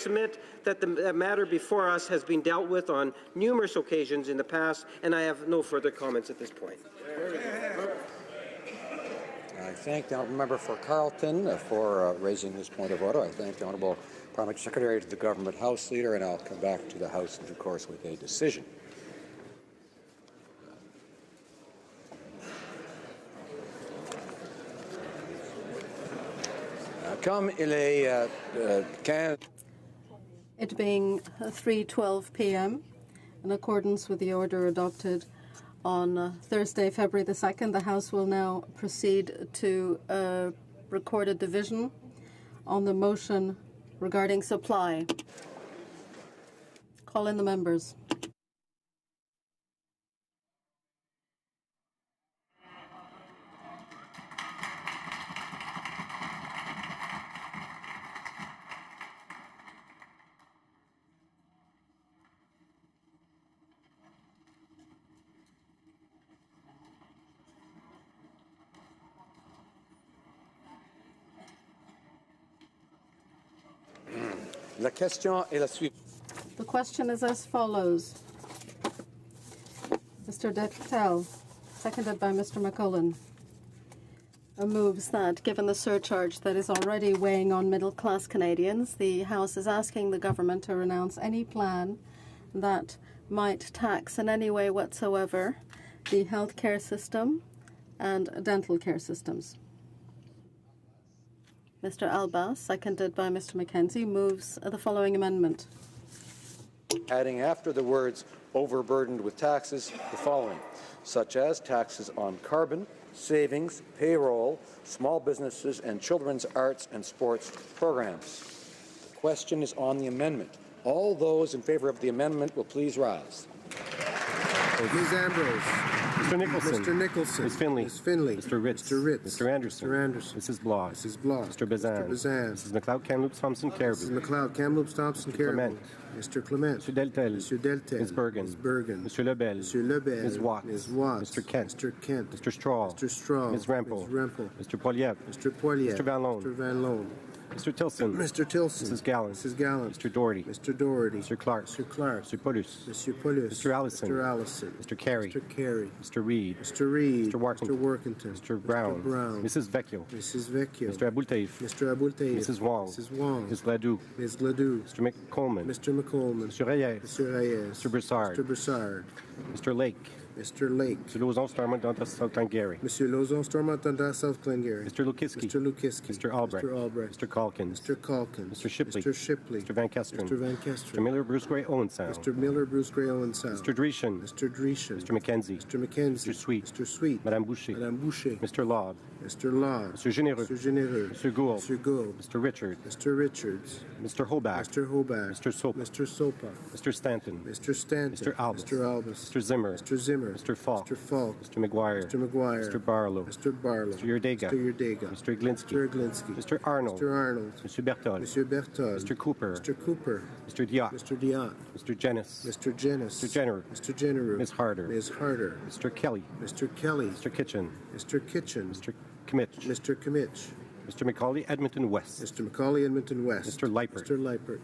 Submit that the matter before us has been dealt with on numerous occasions in the past, and I have no further comments at this point. I thank the honourable member for Carleton for raising this point of order. I thank the honourable parliamentary secretary to the government House leader, and I'll come back to the House in due course with a decision. It being 3:12 p.m., in accordance with the order adopted on Thursday, February the 2nd, the House will now proceed to a recorded division on the motion regarding supply. Call in the members. La question est la suivante. The question is as follows. Mr. Detel, seconded by Mr. McCullen, moves that, given the surcharge that is already weighing on middle-class Canadians, the House is asking the government to renounce any plan that might tax in any way whatsoever the health care system and dental care systems. Mr. Alba, seconded by Mr. McKenzie, moves the following amendment. Adding after the words overburdened with taxes, the following, such as taxes on carbon, savings, payroll, small businesses, and children's arts and sports programs. The question is on the amendment. All those in favour of the amendment will please rise. Ms. Ambrose. Mr. Nicholson. Mr. Nicholson. Ms. Finley. Ms. Finley. Mr. Ritz. Mr. Ritz. Mr. Anderson. Mr. Anderson. Mrs. Bloss. Mrs. Bloss. Mr. Bazan. Mr. Bazan. Mrs. McLeod, Kamloops, Thompson, Caribou. Mrs. McLeod, Kamloops, Thompson, Caribou. Clement. Mr. Clement. Mr. Deltel. Mr. Deltel. Ms. Bergen. Ms. Bergen. Mr. Lebel. Mr. Lebel. Ms. Watts. Ms. Watts. Mr. Kent. Mr. Kent. Mr. Straw. Mr. Straw. Ms. Rempel. Ms. Rempel. Mr. Poilievre. Mr. Poilievre. Mr. Van Loan. Mr. Van Loan. Mr. Tilson. Mr. Tilson. Mrs. Gallant. Mrs. Gallant. Mr. Doherty. Mr. Doherty. Mr. Clark. Mr. Clark. Mr. Paulus. Mr. Paulus. Mr. Allison. Mr. Allison. Mr. Carey. Mr. Carey. Mr. Reid. Mr. Reid. Mr. Workington. Mr. Workington. Mr. Brown. Mr. Brown. Mrs. Vecchio. Mrs. Vecchio. Mr. Abultaif. Mr. Abultaif. Mrs. Wong. Mrs. Wong. Ms. Ledoux. Ms. Ledoux. Mr. McColeman. Mr. McColeman. Mr. Reyes. Mr. Reyes. Mr. Broussard. Mr. Broussard. Mr. Lake. Mr. Lake. Mr. Lauzon, Stormont, Donta, South Glengarry. Mr. Lauzon, Stormont, Dundas, South Glengarry. Mr. Lukiski. Mr. Lukiski. Mr. Albrecht. Mr. Albrecht. Mr. Calkins. Mr. Calkins. Mr. Shipley. Mr. Shipley. Mr. Van Kesteren. Mr. Van Mr. Kesteren. Miller, Bruce Gray, Owen Sound. Mr. Miller, Bruce Gray, Owen Sound. Mr. Dreeshen. Mr. Dreeshen. Mr. McKenzie. Mr. McKenzie. Mr. Sweet. Mr. Sweet. Madame Boucher. Madame Boucher. Mr. Laud. Mr. Law. Mr. Généreux. Mr. Généreux. Mr. Gould. Mr. Gould. Mr. Richard. Mr. Richards. Mr. Hobach. Mr. Hobach. Mr. Sopa. Mr. Sopa. Mr. Stanton. Mr. Stanton. Mr. Albus. Mr. Albus. Mr. Zimmer. Mr. Zimmer. Mr. Falk. Mr. Falk. Mr. McGuire. Mr. McGuire. Mr. Barlow. Mr. Barlow. Mr. Yerdega. Mr. Yerdega. Mr. Glinsky. Mr. Glinsky. Mr. Arnold. Mr. Arnold. Mr. Berthold. Mr. Berthold. Mr. Cooper. Mr. Cooper. Mr. Diot. Mr. Diot. Mr. Jennis. Mr. Jennis. Mr. Jenner. Mr. Jenner. Ms. Harder. Ms. Harder. Mr. Kelly. Mr. Kelly. Mr. Kitchen. Mr. Kitchen. Mr. Kimmich. Mr. Kimmich. Mr. McCauley, Edmonton West. Mr. McCauley, Edmonton West. Mr. Leipert. Mr. Leipert.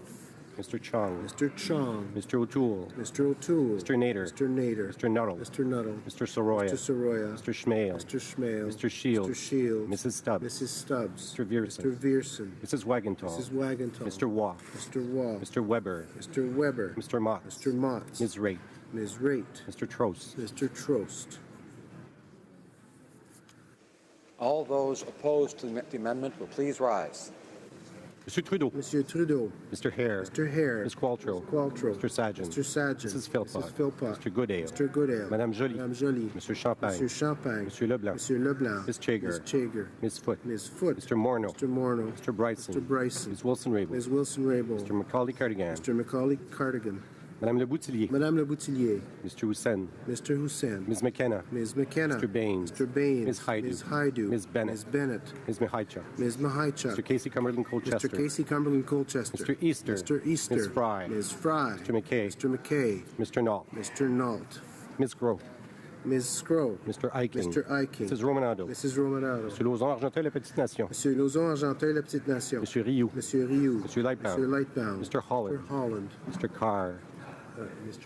Mr. Chong. Mr. Chong. Mr. O'Toole. Mr. O'Toole. Mr. Nader. Mr. Nader. Mr. Nuttall. Mr. Nuttall. Mr. Soroya. Mr. Soroya. Mr. Schmale. Mr. Schmale. Mr. Shield. Mr. Shield. Mrs. Stubbs. Mrs. Stubbs. Mr. Vierson. Mr. Vierson. Mrs. Wagenthal. Mrs. Wagenthal. Mr. Waugh. Mr. Waugh. Mr. Weber. Mr. Weber. Mr. Mott. Mr. Mott. Ms. Raitt. Ms. Raitt. Mr. Trost. Mr. Trost. All those opposed to the amendment will please rise. Mr. Trudeau. Monsieur Trudeau. Mr. Hare. Mr. Hare. Ms. Qualtrough. Ms. Qualtrough. Mr. Sagan. Mr. Sagan. Mrs. Philpott. Mrs. Philpott. Mr. Goodale. Mr. Goodale. Madame Joly. Madame Joly. Mr. Champagne. Monsieur Champagne. Monsieur Leblanc. Monsieur Leblanc. Ms. Chager. Ms. Chager. Ms. Foote. Ms. Foote. Mr. Morneau. Mr. Morneau. Mr. Bryson. Mr. Bryson. Ms. Wilson-Raybould. Ms. Wilson-Raybould. Mr. Macaulay Cardigan. Mr. Macaulay Cardigan. Madame Le Boutillier. Madame Le Boutillier. Mr. Hussein. Mr. Hussein. Ms. McKenna. Ms. McKenna. Mr. Baines. Mr. Baines. Ms. Haidu. Ms. Haidu. Ms. Bennett. Ms. Bennett. Ms. Mihaicha. Ms. Mihaichuk. Mr. Casey Cumberland Colchester. Mr. Casey Cumberland Colchester. Mr. Easter. Mr. Easter. Ms. Fry. Ms. Fry. Mr. McKay. Mr. McKay. Mr. Nault. Mr. Nault. Ms. Groh. Ms. Scroll. Mr. Eichling. Mr. Eichling. Mrs. Romanado. Mrs. Romanado. Monsieur Lauzon, Argenteuil, La Petite Nation. Monsieur Lauzon, Argenteuil, La Petite Nation. Monsieur Rioux. Monsieur Rioux. Monsieur Lightbound. Monsieur Lightbound. Mr. Holland. Mr. Holland. Mr. Carr.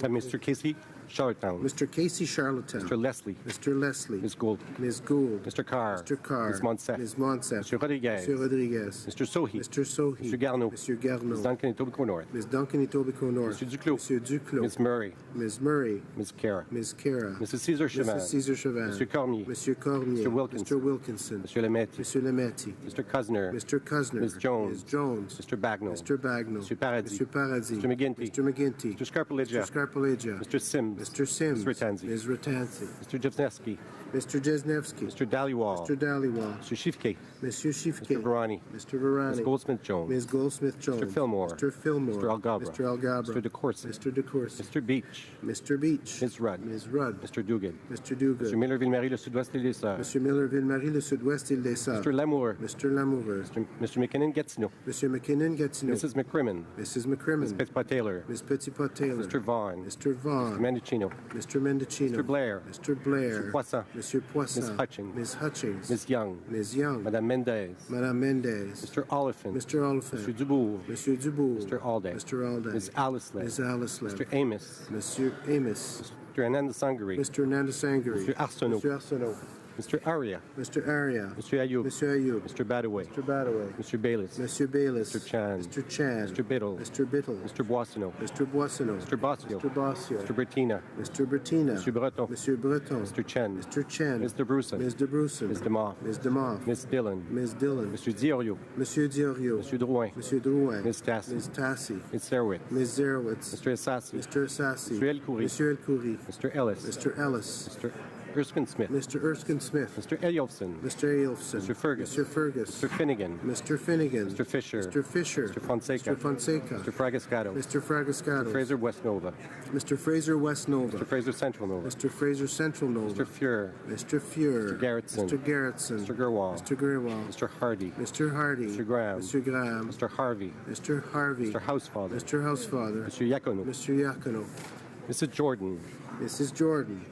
Mr. Casey, Charlottetown. Mr. Casey, Charlottetown. Mr. Leslie. Mr. Leslie. Ms. Gould. Ms. Gould. Mr. Carr. Mr. Carr. Ms. Monsef. Ms. Monsef. Monsieur Rodriguez. Monsieur Rodriguez. Mr. Sohi. Mr. Sohi. Monsieur Garneau. Monsieur Garneau. Ms. Duncan, Etobicoke North. Ms. Duncan, Etobicoke North. Monsieur Duclos. Monsieur Duclos. Ms. Murray. Ms. Murray. Ms. Kara. Ms. Kara. Mrs. Caesar Chauvin. Mrs. Caesar Chauvin. Monsieur Cormier. Monsieur Cormier. Mr. Wilkinson. Mr. Wilkinson. Monsieur Lemetti. Monsieur Lemetti. Mr. Cousineau. Mr. Cousineau. Ms. Jones. Ms. Jones. Mr. Bagnall. Mr. Bagnall. Monsieur Paradis. Monsieur Paradis. Mr. McGuinty. Mr. McGuinty. Mr. Scarpaleggia. Mr. Scarpaleggia. Mr. Sims. Mr. Sims. Ms. Ratanzi. Ms. Ratanzi. Mr. Jevsnevsky. Mr. Jesnevsky. Mr. Dhaliwal. Mr. Dhaliwal. Mr. Shifke. Monsieur Shifke. Mr. Varani. Mr. Varani. Ms. Goldsmith-Jones. Ms. Goldsmith-Jones. Mr. Fillmore. Mr. Fillmore. Mr. Algabra. Mr. Algabra. Mr. DeCourcy. Mr. DeCourcy. Mr. Beach. Mr. Beach. Ms. Rudd. Ms. Rudd. Mr. Duguid. Mr. Duguid. Mr. Miller-Ville-Marie, le Sud-Ouest et les Sœurs. Monsieur Miller-Ville-Marie, le Sud-Ouest, Île des Sœurs. Mr. Lamour. Mr. Lamoureux. Mr. McKinnon-Gatineau. Monsieur McKinnon-Gatineau. Mrs. McCrimmon. Mrs. McCrimmon. Ms. Petitpas-Taylor. Ms. Petitpas-Taylor. Mr. Vaughn. Mr. Vaughn. Mr. Mendicino. Mr. Mendicino. Mr. Blair. Mr. Blair. Mr. Poisson. Monsieur Poisson. Ms. Hutchings. Ms. Hutchings. Ms. Young. Ms. Young. Madame Mendez. Madame Mendez. Mr. Oliphant. Mr. Oliphant. Mr. Dubourg. Monsieur Dubourg. Mr. Alday. Mr. Alday. Ms. Alisley. Ms. Alisley. Mr. Amos. Monsieur Amos. Mr. Ananda Sangari. Mr. Nanda Sangari. Mr. Arsenault. Mr. Arsenault. Mr. Aria. Mr. Aria. Mr. Ayoub. Monsieur Ayoub. Mr. Badaway. Mr. Badaway. Mr. Bayless. Monsieur Bayless. Mr. Chan. Mr. Chan. Mr. Biddle. Mr. Biddle. Mr. Boissonneau. Mr. Boissonneau. Mr. Bossio. Mr. Bossio. Mr. Bertina. Mr. Bertina. Mr. Breton. Monsieur Breton. Mr. Chen. Mr. Chen. Mr. Bruson. Ms. de Bruson. Ms. DeMoff. Ms. DeMoff. Ms. Dillon. Ms. Dillon. Mr. Diorio. Monsieur Diorio. Mr. Drouin. Monsieur Drouin. Ms. Tassi. Ms. Tassi. Ms. Serwitt. Ms. Zerowitz. Mr. Assassi. Mr. Assassi. Mr. El Khoury. Monsieur El Khoury. Mr. Ellis. Mr. Ellis. Mr. Erskine Smith. Mr. Erskine Smith. Mr. Eliofson. Mr. Ailfson. Mr. Fergus. Mr. Fergus. Mr. Finnegan. Mr. Finnegan. Mr. Fisher. Mr. Fisher. Mr. Fonseca. Mr. Fonseca. Mr. Fragascato. Mr. Fragascato. Mr. Fraser West Nova. Mr. Fraser West Nova. Mr. Fraser Central Nova. Mr. Fraser Central Nova. Mr. Fuhr. Mr. Fuhr. Mr. Garrettson. Mr. Garrettson. Mr. Gerwal. Mr. Gerwal. Mr. Hardy. Mr. Hardy. Mr. Graham. Mr. Graham. Mr. Harvey. Mr. Harvey. Mr. Housefather. Mr. Housefather. Mr. Yakono. Mr. Yakono. Mrs. Jordan. Mrs. Jordan.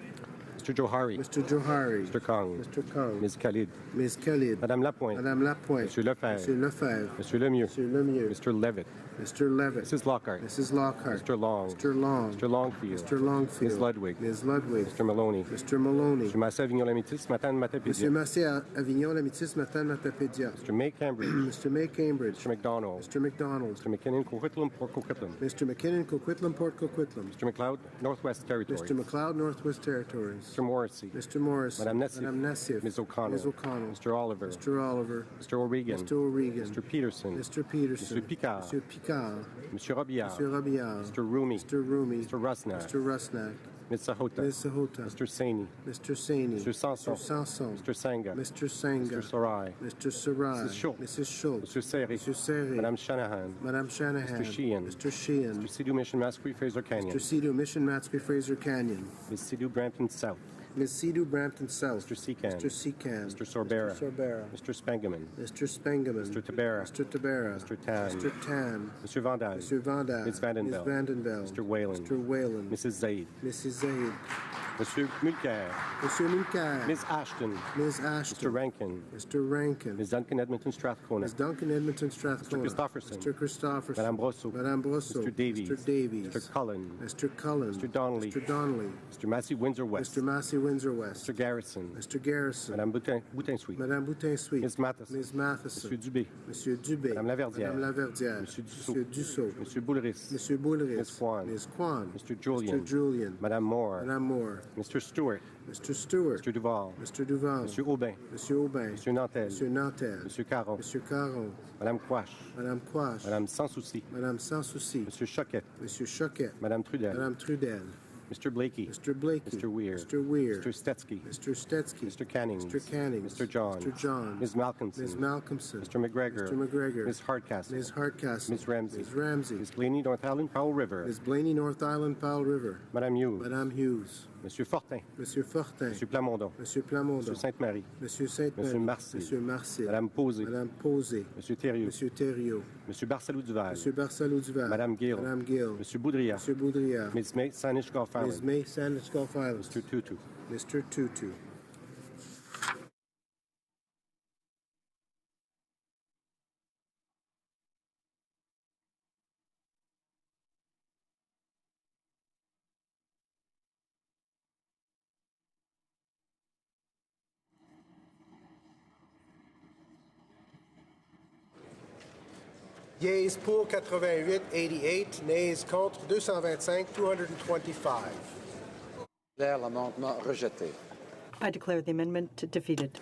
Mr. Johari. Mr. Johari. Mr. Kong. Mr. Kong. Ms. Khalid. Ms. Khalid. Madame Lapointe. Madame Lapointe. Monsieur Lefebvre. Monsieur Lefebvre. Monsieur Lemieux. Monsieur Lemieux. Mr. Levitt. Mr. Levitt. Mrs. Lockhart. Mrs. Lockhart. Mr. Long. Mr. Long. Mr. Longfield. Mr. Longfield. Ms. Ludwig. Ms. Ludwig. Mr. Maloney. Mr. Maloney. Mr. Massé Avignon-Lamitis, Matin Monsieur Matapédia. Massé Avignon, Lamitis, Matin, Matapédia. Mr. May Cambridge. Mr. May Cambridge. Mr. McDonald. Mr. McDonald. Mr. McKinnon, Coquitlam, Port Coquitlam. Mr. McKinnon, Coquitlam, Port Coquitlam. Mr. McLeod, Northwest Territories. Mr. McLeod, Northwest Territories. Mr. Morrissey. Mr. Morris. Madame Nassif. Madame Nassif. Ms. O'Connell. Ms. O'Connell. Mr. Oliver. Mr. Oliver. Mr. O'Regan. Mr. O'Regan. Mr. Peterson. Mr. Peterson. Mr. Picard. Mr. Picard. Mr. Robillard. Mr. Rabillard. Mr. Rumi. Mr. Rumi. Mr. Rusnak. Mr. Rusnak. Ms. Sahota. Ms. Sahota. Mr. Saini. Mr. Saini. Mr. Sanson. Mr. Sanson. Mr. Sanga. Mr. Sanga. Mr. Sarai. Mr. Sarai. Mrs. Schultz. Mrs. Schultz. Mr. Serry. Mr. Serry. Madame Shanahan. Madame Shanahan. Mr. Sheehan. Mr. Sheehan. Mr. Sidhu Mission Masquerade Fraser Canyon. Mr. Sidhu, Mission Matsky Fraser Canyon. Ms. Sidhu Brampton South. Ms. Sidhu, Brampton South. Mr. Secan. Mr. Secan. Mr. Sorbera. Mr. Sorbera. Mr. Spengeman. Mr. Spengeman. Mr. Tabera. Mr. Tabera. Mr. Tan. Mr. Tan. Mr. Vandal. Mr. Vandal. Ms. Vandenbell. Ms. Vandenbell. Mr. Whalen. Mr. Whalen. Mrs. Zaid. Mrs. Zaid. Monsieur Mulcair. Monsieur Mulcair. Ms. Ashton. Ms. Ashton. Mr. Rankin. Mr. Rankin. Ms. Duncan Edmonton Strathcona. Ms. Duncan Edmonton Strathcona. Mr. Christopherson. Mr. Christopherson. Madame Brosseau. Madame Brosseau. Mr. Davies. Mr. Davies. Mr. Cullen. Mr. Cullen. Mr. Donnelly. Mr. Donnelly. Mr. Massey Windsor West. Mr. Massey Windsor West. Mr. Garrison. Mr. Garrison. Madame Boutin Sweet. Madame Boutin Sweet. Ms. Matheson. Ms. Matheson. Monsieur Dubé. Monsieur Dubé. Madame Laverdière. Madame Laverdière. Monsieur Dussault. Monsieur Dussault. Monsieur Boulris. Monsieur Boulris. Ms. Kwan. Ms. Kwan. Mr. Julian. Mr. Julian. Madame Moore. Madame Moore. Mr. Stewart. Mr. Stewart. Mr. Duval. Mr. Duval. Monsieur Aubin. Monsieur Aubin. Monsieur Nantel. Monsieur Nantel. Monsieur Caron. Monsieur Caron. Madame Quash. Madame Quash. Madame Sans Souci. Madame Sans Souci. Monsieur Choquette. Monsieur Choquette. Madame Trudel. Madame Trudel. Mr. Blakey. Mr. Blakey. Mr. Weir. Mr. Weir. Mr. Stetsky. Mr. Stetsky. Mr. Cannings. Mr. Cannings. Mr. John. Mr. John. Ms. Malcolmson. Ms. Malcolmson. Mr. McGregor. Mr. McGregor. Ms. Hardcastle. Ms. Hardcastle. Ms. Ramsey. Ms. Ramsey. Ms. Blaney, North Island, Powell River. Ms. Blaney, North Island, Powell River. Madame Hughes. Madame Hughes. Monsieur Fortin. Monsieur Fortin. Monsieur Plamondon. Monsieur Plamondon. Monsieur Sainte-Marie. Monsieur Sainte-Marie. Monsieur Marcel. Monsieur Marcel. Madame Posé. Madame Posé. Monsieur Thériault. Monsieur Thériault. Monsieur Barcelou-Duval. Monsieur Barcelou-Duval. Madame Gill. Madame Gill. Monsieur Boudria. Monsieur Boudria. Ms. May Sanish Gulf Ms. Island. May Sandwich Gulf Islands. Mr. Tutu. Mr. Tutu. Yeas pour 88, 88. Nays contre 225, 225. L'amendement rejeté. I declare the amendment defeated.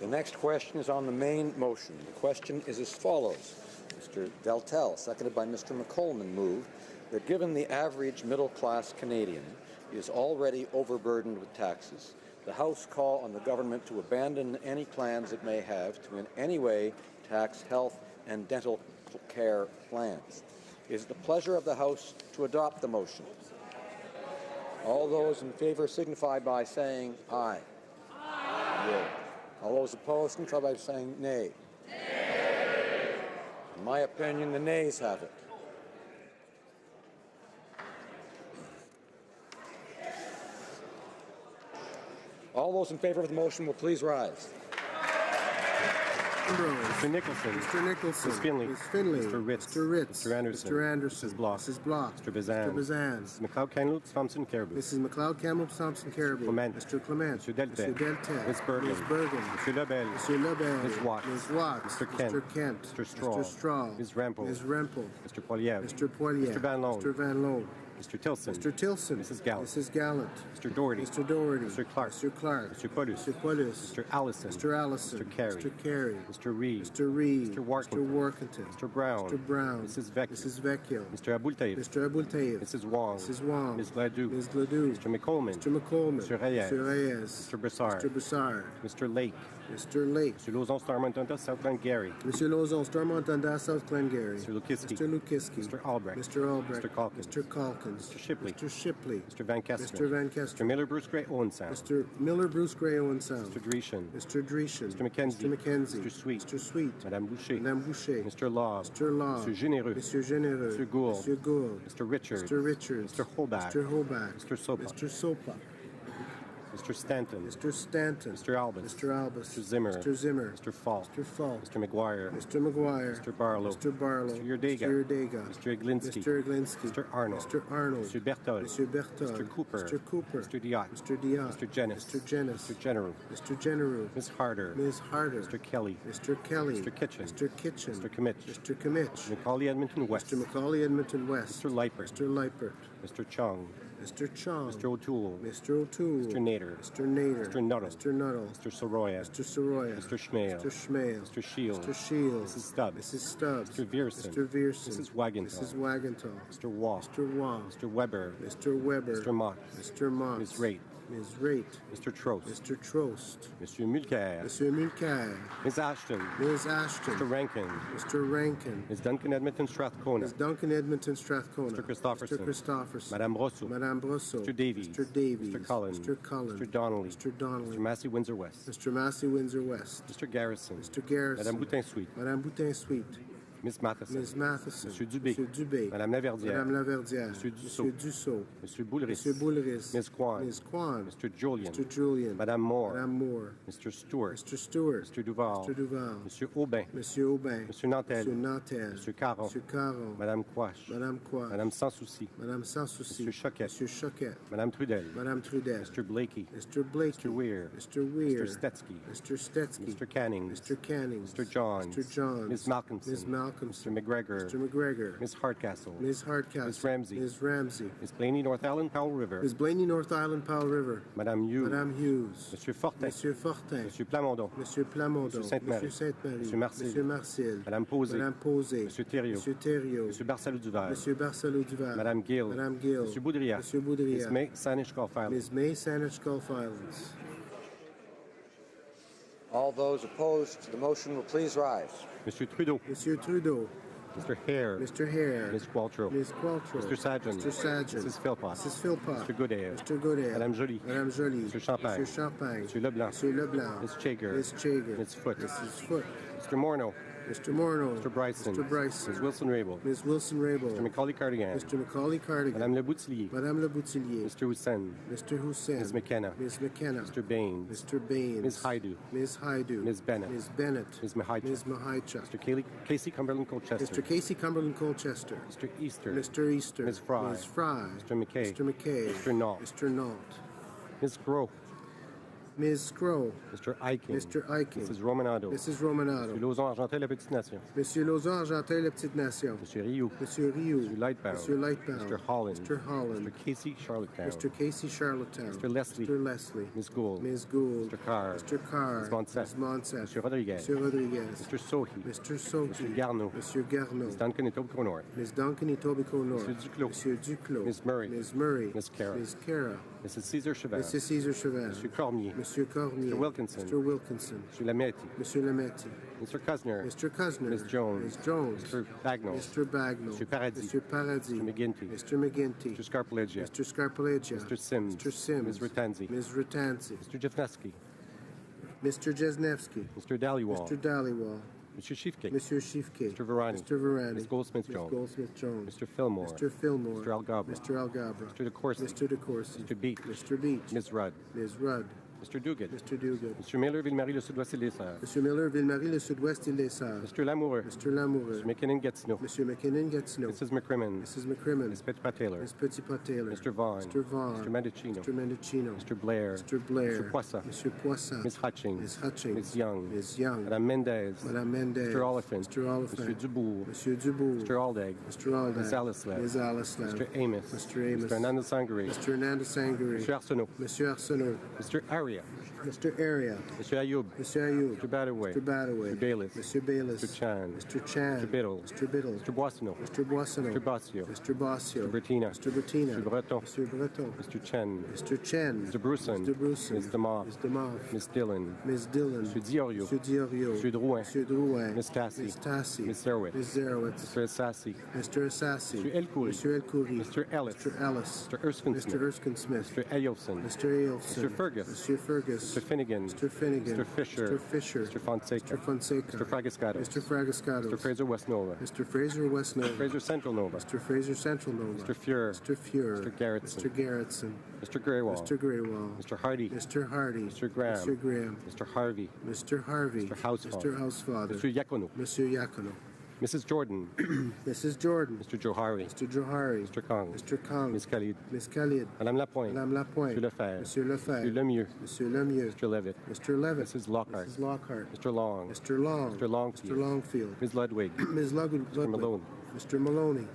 The next question is on the main motion. The question is as follows. Mr. Deltel, seconded by Mr. McColman, moved that given the average middle-class Canadian is already overburdened with taxes, the House call on the government to abandon any plans it may have to in any way tax health and dental care plans. It is the pleasure of the House to adopt the motion. All those in favor signify by saying aye. Aye. Yea. All those opposed signify by saying nay. Nay. In my opinion, the nays have it. All those in favor of the motion will please rise. Ambrose. Mr. Nicholson. Mr. Nicholson. Ms. Finley. Ms. Finley. Mr. Ritz. Mr. Ritz. Mr. Anderson. Mr. Anderson. Mrs. Block. Mrs. Block. Mr. Bazan. Mr. Bazan. Mrs. McLeod-Kamloops Thompson Caribou. Mrs. McLeod Campbell Thompson Caribou. Clement. Mr. Clement. Mr. Deltel. Mr. Deltel. Ms. Bergen. Ms. Bergen. Mr. Lebel. Mr. Lebel. Ms. Watts. Ms. Watts. Mr. Kent. Mr. Kent. Mr. Straw. Mr. Straw. Ms. Rempel. Ms. Rempel. Mr. Poilievre. Mr. Poilievre. Mr. Van Loan. Mr. Van Loan. Mr. Tilson. Mr. Tilson. Mrs. Gallant. Mrs. Gallant. Mr. Doherty. Mr. Doherty. Mr. Clark. Mr. Clark. Mr. Paulus. Mr. Paulus. Mr. Allison. Mr. Allison. Mr. Carey. Mr. Carey. Mr. Reed. Mr. Reed. Mr. Warkington. Mr. Warkington. Mr. Brown. Mr. Brown. Mrs. Vecchio. Mrs. Vecchio. Mr. Aboultaïf. Mr. Aboultaïf. Mrs. Wong. Mrs. Wong. Ms. Ledoux. Ms. Ledoux. Mr. McColman. Mr. McColman. Mr. Reyes. Mr. Reyes. Mr. Broussard. Mr. Broussard. Mr. Lake. Mr. Lake. Mr. Lozon Starmontonta South Glengarry. Mr. Lozon, Stormont and South Glengarry. Mr. Lukiski. Mr. Lukiski. Mr. Albrecht. Mr. Albrecht. Mr. Calkins. Mr. Calkins. Mr. Shipley. Mr. Shipley. Mr. Van Kester. Mr. Van Kester. Mr. Miller Bruce Gray Owen Sound. Mr. Miller Bruce Gray Owen Sound. Mr. Dreeshen. Mr. Dreeshen. Mr. McKenzie. Mr. McKenzie. Mr. Sweet. Mr. Sweet. Madame Boucher. Madame Boucher. Mr. Law. Mr. Law. Mr. Généreux. Mr. Généreux. Mr. Gould. Mr. Gould. Mr. Richards. Mr. Richards. Mr. Holbach. Mr. Holbach. Mr. Sopa. Mr. Sopa. Mr. Stanton. Mr. Stanton. Mr. Albus. Mr. Albus. Mr. Zimmer. Mr. Zimmer. Mr. Falk. Mr. Falk. Mr. McGuire. Mr. McGuire. Mr. Barlow. Mr. Barlow. Mr. Yurdega. Mr. Yurdega. Mr. Iglinski. Mr. Iglinski. Mr. Arnold. Mr. Arnold. Mr. Berthold. Mr. Berthold. Mr. Cooper. Mr. Cooper. Mr. Diot. Mr. Diot. Mr. Jennis. Mr. Jennis. Mr. General. Mr. General. Ms. Harder. Ms. Harder. Mr. Kelly. Mr. Kelly. Mr. Kitchen. Mr. Kitchen. Mr. Kimmich. Mr. Kimmich. Macaulay Edmonton West. Mr. Macaulay Edmonton West. Mr. Leipert. Mr. Leipert. Mr. Chung. Mr. Chong. Mr. O'Toole. Mr. O'Toole. Mr. Nader. Mr. Nader. Mr. Nuttall. Mr. Nuttall. Mr. Soroya. Mr. Soroya. Mr. Schmale. Mr. Schmale. Mr. Shields. Mr. Shields. Mrs. Stubbs. Mrs. Stubbs. Mr. Vierson. Mr. Vierson. Mrs. Wagenthal. Mrs. Wagenthal. Mr. Waugh. Mr. Waugh. Mr. Weber. Mr. Weber. Mr. Mott. Mr. Mott. Ms. Raitt. Ms. Raitt. Mr. Trost. Mr. Trost. Monsieur Mulcair. Monsieur Mulcair. Ms. Ashton. Ms. Ashton. Mr. Rankin. Mr. Rankin. Ms. Duncan Edmonton Strathcona. Ms. Duncan Edmonton Strathcona. Mr. Christopherson. Mr. Christopherson. Madame Brosseau. Madame Brosseau. Mr. Davies. Mr. Davies. Mr. Cullen. Mr. Cullen. Mr. Donnelly. Mr. Donnelly. Mr. Massey Windsor West. Mr. Massey Windsor West. Mr. Garrison. Mr. Garrison. Madame Boutin Sweet. Madame Boutin Sweet. Ms. Matheson. Ms. Matheson. Monsieur Dubé. Monsieur Dubé. Madame Laverdière. Madame Laverdière. Monsieur Dussault. Monsieur Dussault. Monsieur Boulris. Monsieur Boulris. Ms. Kwan. Ms. Kwan. Mr. Julian. Mr. Julian. Madame Moore. Madame Moore. Mr. Stewart. Mr. Stewart. Mr. Duval. Mr. Duval. Monsieur Aubin. Monsieur Aubin. Monsieur Nantel. Monsieur Nantel. Monsieur Caron. Monsieur Caron. Madame Quash. Madame Quash. Madame Sans Souci. Madame Sans Souci. Monsieur Choquette. Monsieur Choquette. Madame Trudel. Madame Trudel. Mr. Blakey. Mr. Blakey. Mr. Weir. Mr. Weir. Mr. Stetsky. Mr. Stetsky. Mr. Canning. Mr. Canning. Mr. Johns. Mr. Johns. Ms. Malcolmson. Ms. Malcolmson. Mr. McGregor. Mr. McGregor. Ms. Hardcastle. Ms. Hardcastle. Ms. Ramsey. Ms. Ramsey. Ms. Blaney, North Island, Powell River. Ms. Blaney, North Island, Powell River. Madame Hughes. Madame Hughes. Monsieur Fortin. Monsieur Fortin. Monsieur Plamondon. Monsieur Plamondon. Monsieur Sainte-Marie. Monsieur Sainte-Marie. Monsieur Marcel. Monsieur Marcel. Madame Posé. Madame Posé. Monsieur Thériault. Monsieur Thériault. Monsieur Barcelou-Duval. Monsieur Barcelou-Duval. Madame Gill. Madame Gill. Monsieur Boudria. Monsieur Boudria. Ms. May, Saanich Gulf Island. Ms. May, Saanich Gulf Islands. All those opposed to the motion will please rise. Monsieur Trudeau. Monsieur Trudeau. Mr. Hare. Mr. Hare. Ms. Qualtrough. Ms. Qualtrough. Mr. Sargent. Mr. Sargent. Mrs. Philpott. Mrs. Philpott. Mr. Goodale. Mr. Goodale. Madame Joly. Madame Joly. Mr. Champagne. Mr. Champagne. Mr. Leblanc. Mr. Leblanc. Ms. Chager. Ms. Chager. Ms. Foote. Mrs. Foote. Mr. Morneau. Mr. Morneau. Mr. Bryson. Mr. Bryson. Ms. Wilson-Raybould. Ms. Wilson-Raybould. Mr. Macaulay Cardigan. Mr. Macaulay Cardigan. Madame Le Boutillier. Madame Le Boutillier. Mr. Hussein. Mr. Hussein. Ms. McKenna. Ms. McKenna. Mr. Baines. Mr. Baines. Ms. Haidu. Ms. Haidu. Ms. Bennett. Ms. Bennett. Ms. Mahicha. Ms. Mahicha. Mr. Casey Cumberland Colchester. Mr. Casey Cumberland Colchester. Mr. Easter. Mr. Easter. Ms. Fry. Ms. Fry. Mr. McKay. Mr. McKay. Mr. Nault. Mr. Nault. Ms. Gros. Ms. Scrow. Mr. Eichen. Mr. Eichen. Mrs. Romanado. Mrs. Romanado. Mr. Lauzon Argentin, La Petite Nation. Monsieur Lauzon Argentin, La Petite Nation. Mr. Rioux. Monsieur Rioux. Mr. Lightbound. Monsieur Lightbound. Mr. Holland. Mr. Holland. Mr. Casey Charlottetown. Mr. Casey Charlottetown. Mr. Leslie. Mr. Leslie. Ms. Gould. Ms. Gould. Mr. Carr. Mr. Carr. Ms. Monsett. Ms. Monsett. Mr. Rodriguez. Mr. Rodriguez. Mr. Sohi. Mr. Sohi. Mr. Garneau. Monsieur Garneau. Ms. Duncan Etobicoke North. Ms. Duncan Etobicoke North. Monsieur Duclos. Monsieur Duclos. Ms. Murray. Ms. Murray. Ms. Cara. Ms. Cara. Mrs. Caesar Chauvin. Mr. Caesar Chauvin. Monsieur Cormier. Monsieur Cormier. Mr. Wilkinson. Mr. Wilkinson. Mr. Lametti. Monsieur Lametti. Mr. Cusner. Mr. Cusner. Ms. Jones. Ms. Jones. Mr. Bagnall. Mr. Bagnall. Mr. Paradis. Mr. Paradis. Mr. McGinty. Mr. McGinty. Mr. Scarpellegia. Mr. Scarpellegia. Mr. Sims. Mr. Sims. Ms. Ratanzi. Ms. Ratanzi. Mr. Jefneski. Mr. Jesnevsky. Mr. Dhaliwal. Mr. Dhaliwal. Mr. Schiefke. Monsieur Schiefke. Mr. Varani. Mr. Varani. Ms. Goldsmith-Jones. Ms. Goldsmith-Jones. Mr. Fillmore. Mr. Fillmore. Mr. Algabra. Mr. Algabra. Mr. DeCourcy. Mr. DeCourcy. Mr. Beach. Mr. Beach. Ms. Rudd. Ms. Rudd. Mr. Duguid. Mr. Duguid. Mr. Miller, Ville-Marie, le Sud-Ouest et les Serres. Mr. Miller, Ville-Marie, le Sud-Ouest et les Serres. Mr. Lamoureux. Mr. Lamoureux. Mr. McKinnon, Gatineau. Monsieur McKinnon, Gatineau. Mrs. McCrimmon. Mrs. McCrimmon. Ms. Petitpas-Taylor. Ms. Petitpas-Taylor. Mr. Vaughn. Mr. Vaughn. Mr. Mendocino. Mr. Mendocino. Mr. Blair. Mr. Blair. Mr. Poisson. Monsieur Poisson. Ms. Hutchings. Ms. Hutchings. Ms. Young. Ms. Young. Madame Mendez. Madame Mendez. Mr. Oliphant. Mr. Oliphant. Mr. Dubourg. Monsieur Dubourg. Mr. Aldag. Mr. Aldag. Ms. Alislav. Ms. Alislav. Mr. Amos. Mr. Amos. Mr. Hernandez Sangare. Mr. Hernandez Sangare. Mr. Arsenault. Monsieur Arsenault. Mr. Aria. Mr. Aria. Mr. Ayoub. Mr. Ayoub. Mr. Badaway. Mr. Badaway. Mr. Bayless. Mr. Bayless. Mr. Chan. Mr. Chan. Mr. Biddle. Mr. Biddle. Mr. Boissonneau. Mr. Boissonneau. Mr. Bossio. Mr. Bossio. Mr. Bertina. Mr. Bertina. Mr. Breton. Mr. Breton. Mr. Chen. Mr. Chen. Mr. Brewson. Mr. Brewson. Ms. DeMoff. Ms. DeMoff. Ms. Dillon. Ms. Dillon. Mr. Diorio. Mr. Diorio. Mr. Drouin. Mr. Drouin. Ms. Tassi. Ms. Tassi. Ms. Zerowitz. Ms. Zerowitz. Mr. Assassi. Mr. Assassi. Mr. Elkoury. Mr. Elkoury. Mr. Ellis. Mr. Ellis. Mr. Erskine Mr. Smith. Erskine Smith. Mr. Eyolfson. Mr. Ailson. Mr. Fergus. Mr. Fergus. Mr. Finnegan. Mr. Finnegan. Mr. Fisher. Mr. Fisher. Mr. Fonseca. Mr. Fonseca. Mr. Fragascato. Mr. Fragascato. Mr. Fraser West Nova. Mr. Fraser West Nova. Fraser Central Nova. Mr. Fraser Central Nova. Mr. Fuhrer. Mr. Fuhrer. Mr. Garrettson. Mr. Garrettson. Mr. Greywall. Mr. Greywall. Mr. Hardy. Mr. Hardy. Mr. Graham. Mr. Graham. Mr. Harvey. Mr. Harvey. Mr. Housefather. Mr. Housefather. Mr. Yakono. Monsieur Yacono. Mrs. Jordan. Mrs. Jordan. Mr. Johari. Mr. Johari. Mr. Kong. Mr. Kong. Ms. Khalid. Miss Khalid. Madame Lapointe. Madame Lapointe. Monsieur Lefebvre. Monsieur Lefebvre. Monsieur Lemieux. Monsieur Lemieux. Mr. Levitt. Mr. Levitt. Mrs. Lockhart. Mrs. Lockhart. Mr. Long. Mr. Long. Mr. Longfield. Mr. Longfield. Ms. Ludwig. Ms. Ludwig. Mr. Malone. Mr. Maloney.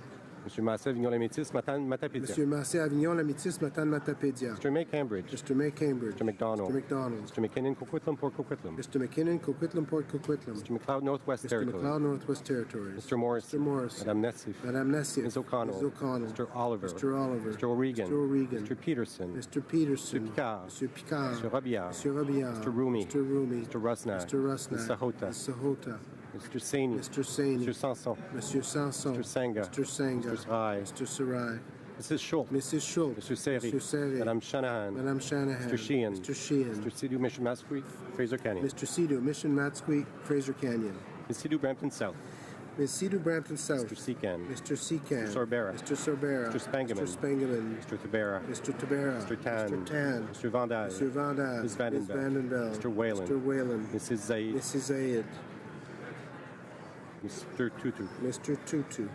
Monsieur Massé, Vignon-la-Métis, Matapédia. Monsieur Massé Avignon, la Métis, Matane Matapédia. Mr. May Cambridge. Mr. May Cambridge. Mr. McDonald. Mr. McDonald. Mr. McKinnon, Coquitlam, Port Coquitlam. Mr. McKinnon, Coquitlam, Port Coquitlam. Mr. McLeod, Northwest Mr. Territories. McLeod, Northwest Territories. Mr. Morris. Mr. Morris. Madame Nessif. Madame Nessif. Ms. O'Connell. Ms. O'Connell. Mr. Oliver. Mr. Oliver. Mr. O'Regan. Mr. O'Regan. Mr. Peterson. Mr. Peterson. Mr. Picard. Mr. Picard. Mr. Robillard. Mr. Robillard. Mr. Rumi. Mr. Rumi. Mr. Rusnak. Mr. Rusnak. Ms. Sahota. Ms. Sahota. Mr. Saini. Mr. Saini. Mr. Sanson. Monsieur Sanson. Mr. Senga. Mr. Senga. Mr. Sarai. Mr. Sarai. Mrs. Schultz. Mrs. Schultz. Mr. Seri. Mr. Seri. Madame Shanahan. Madame Shanahan. Mr. Sheehan. Mr. Sheehan. Mr. Sidhu, Mission Masquet, Fraser Canyon. Mr. Sidhu, Mission Matsqueet, Fraser Canyon. Ms. Sidhu, Brampton South. Ms. Sidhu, Brampton South. Mr. Secan. Mr. Secan. Mr. Sorbera. Mr. Sorbera. Mr. Spangeman. Mr. Spangeman. Mr. Tabera. Mr. Tabera. Mr. Tan. Mr. Tan. Mr. Vandal. Mr. Vandal. Ms. Vandenbell. Ms. Vandenbell. Mr. Whalen. Mr. Whalen. Mrs. Zaid. Mrs. Zayed. Mr. Tutu. Mr. Tutu.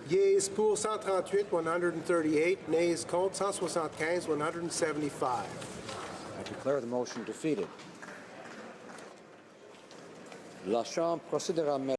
Yeas pour 138, 138. Nays contre 175, 175. I declare the motion defeated. La Chambre procédera